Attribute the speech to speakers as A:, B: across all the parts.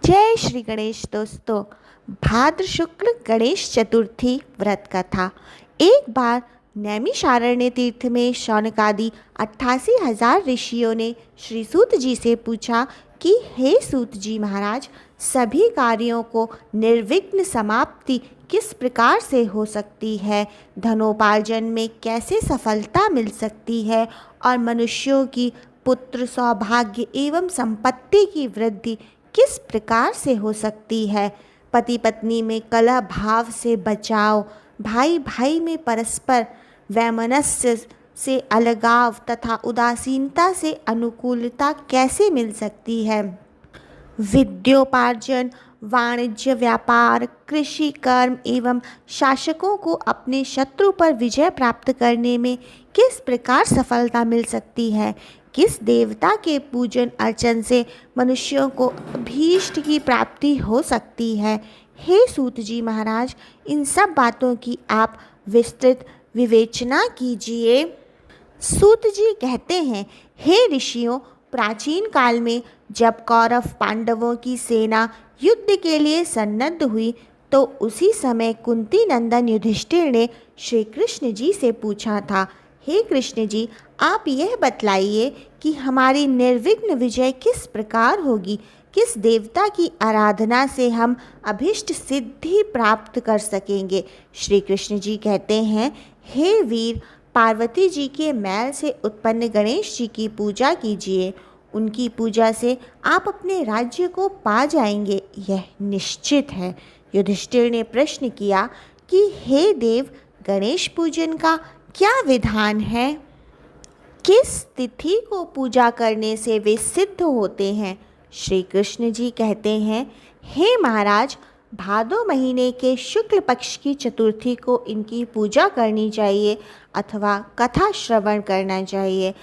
A: जय श्री गणेश दोस्तों। भाद्र शुक्ल गणेश चतुर्थी व्रत कथा। एक बार नैमिषारण्य तीर्थ में शौनकादि 88,000 ऋषियों ने श्री सूत जी से पूछा कि हे सूत जी महाराज, सभी कार्यों को निर्विघ्न समाप्ति किस प्रकार से हो सकती है, धनोपार्जन में कैसे सफलता मिल सकती है और मनुष्यों की पुत्र सौभाग्य एवं संपत्ति की वृद्धि किस प्रकार से हो सकती है, पति पत्नी में कलह भाव से बचाव, भाई भाई में परस्पर वैमनस्य से अलगाव तथा उदासीनता से अनुकूलता कैसे मिल सकती है, विद्योपार्जन, वाणिज्य, व्यापार, कृषि, कर्म एवं शासकों को अपने शत्रु पर विजय प्राप्त करने में किस प्रकार सफलता मिल सकती है, किस देवता के पूजन अर्चन से मनुष्यों को अभीष्ट की प्राप्ति हो सकती है। हे सूत जी महाराज, इन सब बातों की आप विस्तृत विवेचना कीजिए। सूत जी कहते हैं, हे ऋषियों, प्राचीन काल में जब कौरव पांडवों की सेना युद्ध के लिए सन्नद्ध हुई तो उसी समय कुंती नंदन युधिष्ठिर ने श्री कृष्ण जी से पूछा था, हे कृष्ण जी, आप यह बतलाइए कि हमारी निर्विघ्न विजय किस प्रकार होगी, किस देवता की आराधना से हम अभिष्ट सिद्धि प्राप्त कर सकेंगे। श्री कृष्ण जी कहते हैं, हे वीर, पार्वती जी के मैल से उत्पन्न गणेश जी की पूजा कीजिए। उनकी पूजा से आप अपने राज्य को पा जाएंगे, यह निश्चित है। युधिष्ठिर ने प्रश्न किया कि हे देव, गणेश पूजन का क्या विधान है, किस तिथि को पूजा करने से वे सिद्ध होते हैं। श्री कृष्ण जी कहते हैं, हे महाराज, भादो महीने के शुक्ल पक्ष की चतुर्थी को इनकी पूजा करनी चाहिए अथवा कथा श्रवण करना चाहिए।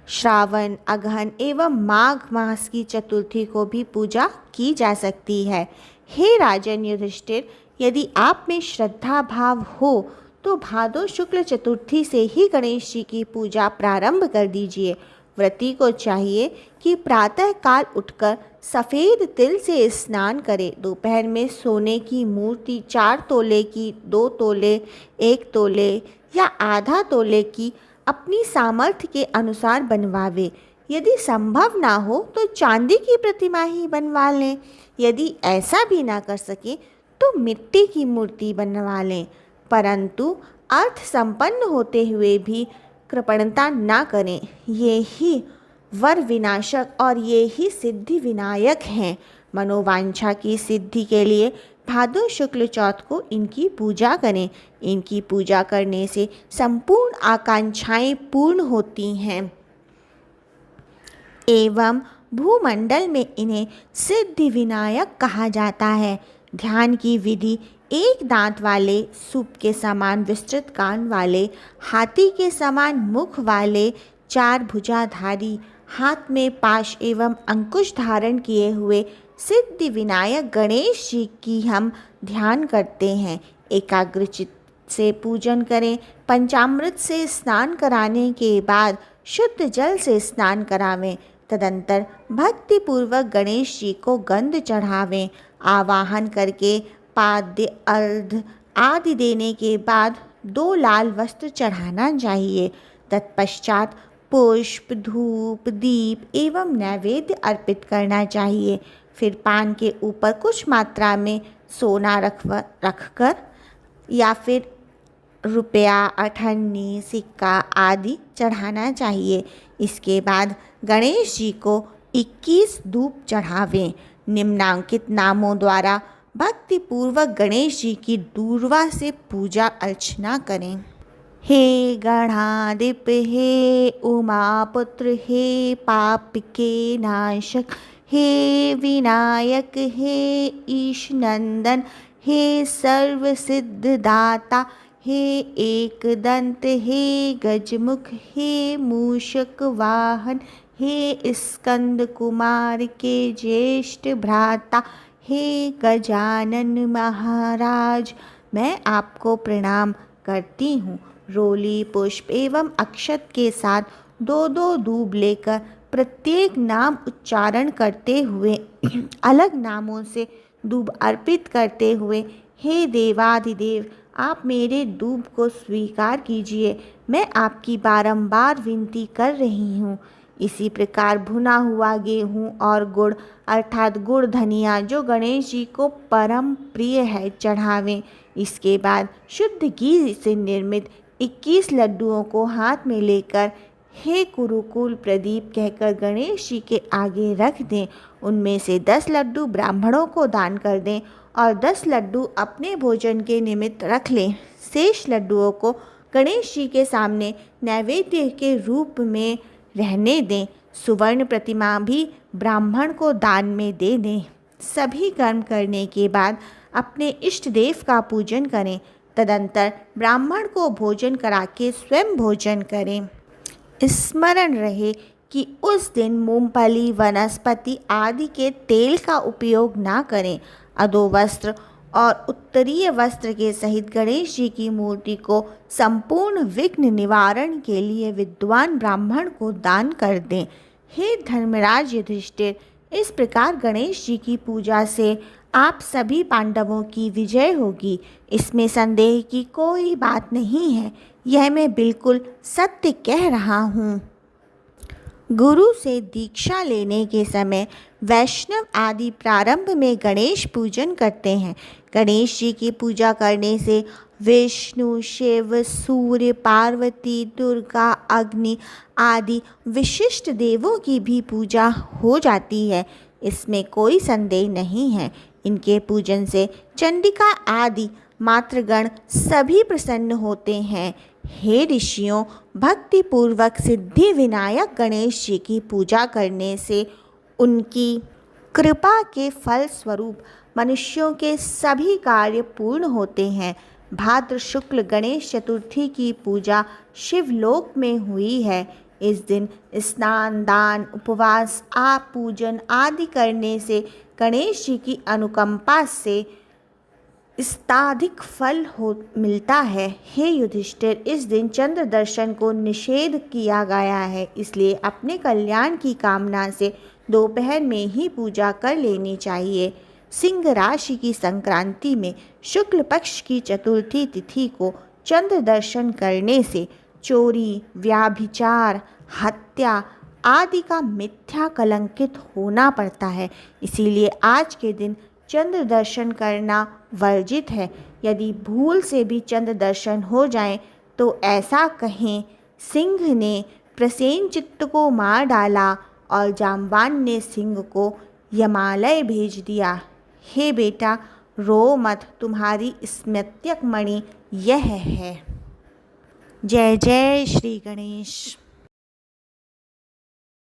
A: श्रावण, अगहन एवं माघ मास की चतुर्थी को भी पूजा की जा सकती है। हे राजन युधिष्ठिर, यदि आप में श्रद्धा भाव हो तो भादो शुक्ल चतुर्थी से ही गणेश जी की पूजा प्रारंभ कर दीजिए। व्रती को चाहिए कि प्रातः काल उठकर सफ़ेद तिल से स्नान करे, दोपहर में सोने की मूर्ति 4 तोले की, 2 तोले, 1 तोले या आधा तोले की अपनी सामर्थ्य के अनुसार बनवावे। यदि संभव ना हो तो चांदी की प्रतिमा ही बनवा लें। यदि ऐसा भी ना कर सके तो मिट्टी की मूर्ति बनवा लें, परंतु अर्थ संपन्न होते हुए भी कृपणता ना करें। ये ही वर विनाशक और ये ही सिद्धि विनायक हैं। मनोवांछा की सिद्धि के लिए भादो शुक्ल चौथ को इनकी पूजा करें। इनकी पूजा करने से संपूर्ण आकांक्षाएं पूर्ण होती हैं एवं भूमंडल में इन्हें सिद्धि विनायक कहा जाता है। ध्यान की विधि एक दांत वाले, सूप के समान विस्तृत कान वाले, हाथी के समान मुख वाले, 4 भुजाधारी, हाथ में पाश एवं अंकुश धारण किए हुए सिद्धि विनायक गणेश जी की हम ध्यान करते हैं। एकाग्रचित्त से पूजन करें। पंचामृत से स्नान कराने के बाद शुद्ध जल से स्नान करावें। तदंतर भक्तिपूर्वक गणेश जी को गंध चढ़ावें। आवाहन करके पाद्य, अर्घ आदि देने के बाद 2 लाल वस्त्र चढ़ाना चाहिए। तत्पश्चात पुष्प, धूप, दीप एवं नैवेद्य अर्पित करना चाहिए। फिर पान के ऊपर कुछ मात्रा में सोना रखकर या फिर रुपया, अठन्नी, सिक्का आदि चढ़ाना चाहिए। इसके बाद गणेश जी को 21 धूप चढ़ावें। निम्नांकित नामों द्वारा भक्तिपूर्वक गणेश जी की दूर्वा से पूजा अर्चना करें। हे गणाधिप, हे उमापुत्र, हे पाप के नाशक, हे विनायक, हे ईश नंदन, हे सर्व सिद्धदाता, हे एकदंत, हे गजमुख, हे मूषक वाहन, हे स्कंद कुमार के ज्येष्ठ भ्राता, हे गजानन महाराज, मैं आपको प्रणाम करती हूँ। रोली, पुष्प एवं अक्षत के साथ 2-2 दूब लेकर प्रत्येक नाम उच्चारण करते हुए अलग नामों से दूब अर्पित करते हुए, हे देवाधिदेव, आप मेरे दूब को स्वीकार कीजिए, मैं आपकी बारंबार विनती कर रही हूँ। इसी प्रकार भुना हुआ गेहूँ और गुड़ अर्थात गुड़ धनिया जो गणेश जी को परम प्रिय है चढ़ावें। इसके बाद शुद्ध घी से निर्मित 21 लड्डुओं को हाथ में लेकर हे कुरुकुल प्रदीप कहकर गणेश जी के आगे रख दें। उनमें से 10 लड्डू ब्राह्मणों को दान कर दें और 10 लड्डू अपने भोजन के निमित्त रख लें। शेष लड्डुओं को गणेश जी के सामने नैवेद्य के रूप में रहने दें। सुवर्ण प्रतिमा भी ब्राह्मण को दान में दे दें। सभी कर्म करने के बाद अपने इष्ट देव का पूजन करें। तदंतर ब्राह्मण को भोजन करा के स्वयं भोजन करें। स्मरण रहे कि उस दिन मूंगफली, वनस्पति आदि के तेल का उपयोग ना करें। अधो वस्त्र और उत्तरीय वस्त्र के सहित गणेश जी की मूर्ति को संपूर्ण विघ्न निवारण के लिए विद्वान ब्राह्मण को दान कर दें। हे धर्मराज युधिष्ठिर, इस प्रकार गणेश जी की पूजा से आप सभी पांडवों की विजय होगी, इसमें संदेह की कोई बात नहीं है। यह मैं बिल्कुल सत्य कह रहा हूँ। गुरु से दीक्षा लेने के समय वैष्णव आदि प्रारंभ में गणेश पूजन करते हैं। गणेश जी की पूजा करने से विष्णु, शिव, सूर्य, पार्वती, दुर्गा, अग्नि आदि विशिष्ट देवों की भी पूजा हो जाती है, इसमें कोई संदेह नहीं है। इनके पूजन से चंडिका आदि मातृगण सभी प्रसन्न होते हैं। हे ऋषियों, भक्तिपूर्वक सिद्धि विनायक गणेश जी की पूजा करने से उनकी कृपा के फल स्वरूप मनुष्यों के सभी कार्य पूर्ण होते हैं। भाद्र शुक्ल गणेश चतुर्थी की पूजा शिवलोक में हुई है। इस दिन स्नान, दान, उपवास, आप पूजन आदि करने से गणेश जी की अनुकंपा से स्ताधिक फल मिलता है। हे युधिष्ठिर, इस दिन चंद्र दर्शन को निषेध किया गया है, इसलिए अपने कल्याण की कामना से दोपहर में ही पूजा कर लेनी चाहिए। सिंह राशि की संक्रांति में शुक्ल पक्ष की चतुर्थी तिथि को चंद्र दर्शन करने से चोरी, व्याभिचार, हत्या आदि का मिथ्या कलंकित होना पड़ता है। इसीलिए आज के दिन चंद्र दर्शन करना वर्जित है। यदि भूल से भी चंद्र दर्शन हो जाए तो ऐसा कहें, सिंह ने प्रसेनजित को मार डाला और जाम्बान ने सिंह को यमालय भेज दिया। हे बेटा, रो मत, तुम्हारी स्मृत्यक मणि यह है। जय जय श्री गणेश।